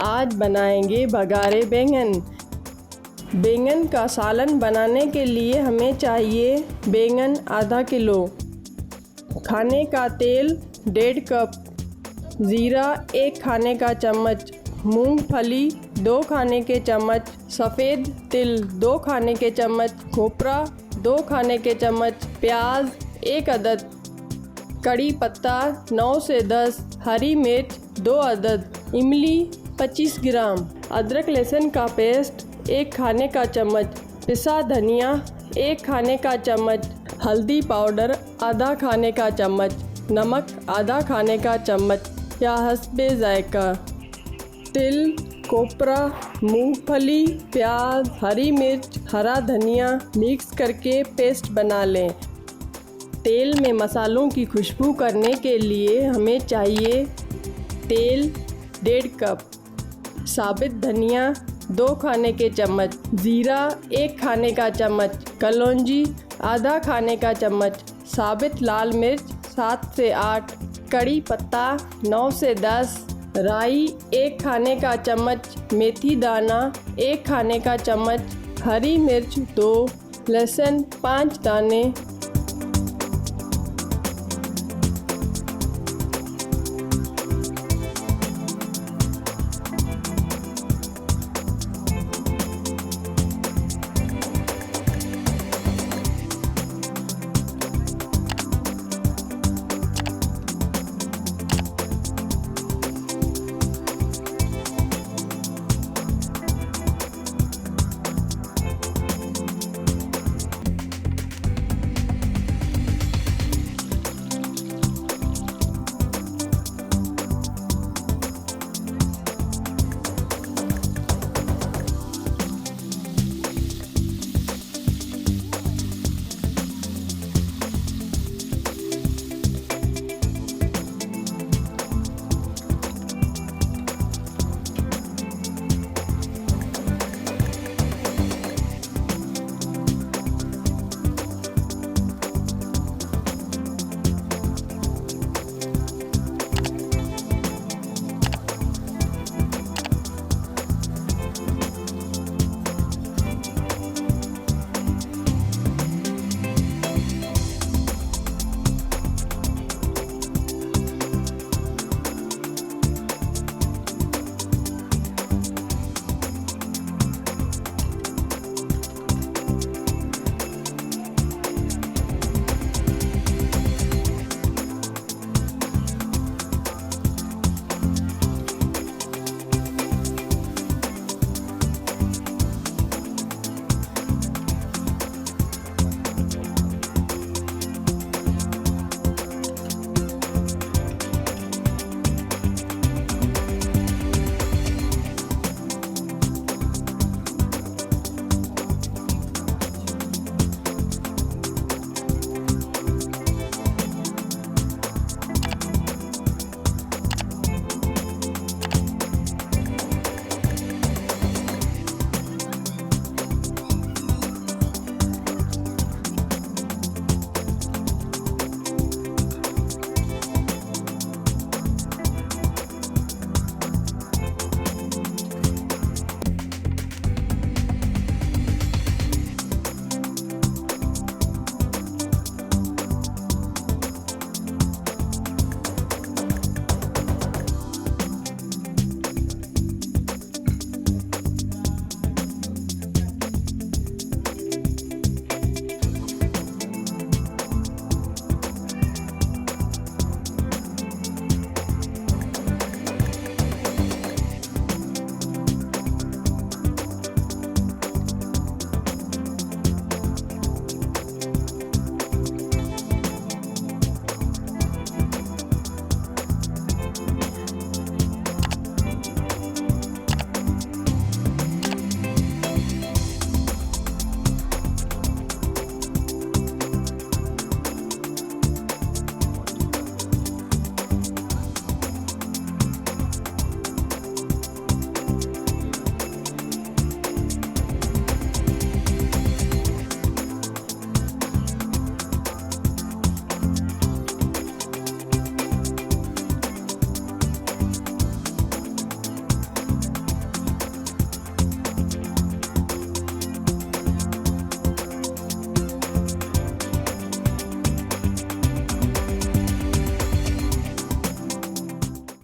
आज बनाएंगे बघारे बैंगन। बैंगन का सालन बनाने के लिए हमें चाहिए बैंगन आधा किलो, खाने का तेल 1.5 कप, ज़ीरा 1 खाने का चम्मच, मूंगफली 2 खाने के चम्मच, सफ़ेद तिल 2 खाने के चम्मच, खोपरा 2 खाने के चम्मच, प्याज 1 अदद, कड़ी पत्ता 9 से 10, हरी मिर्च 2 अदद, इमली 25 ग्राम, अदरक लहसुन का पेस्ट 1 खाने का चम्मच, पिसा धनिया 1 खाने का चम्मच, हल्दी पाउडर आधा खाने का चम्मच, नमक आधा खाने का चम्मच या हस्बे जायका। तिल, कोपरा, मूंगफली, प्याज, हरी मिर्च, हरा धनिया मिक्स करके पेस्ट बना लें। तेल में मसालों की खुशबू करने के लिए हमें चाहिए तेल 1.5 कप, साबित धनिया 2 खाने के चम्मच, ज़ीरा 1 खाने का चम्मच, कलौंजी आधा खाने का चम्मच, साबित लाल मिर्च 7 से 8, कड़ी पत्ता 9 से 10, राई 1 खाने का चम्मच, मेथी दाना 1 खाने का चम्मच, हरी मिर्च 2, लहसुन 5 दाने,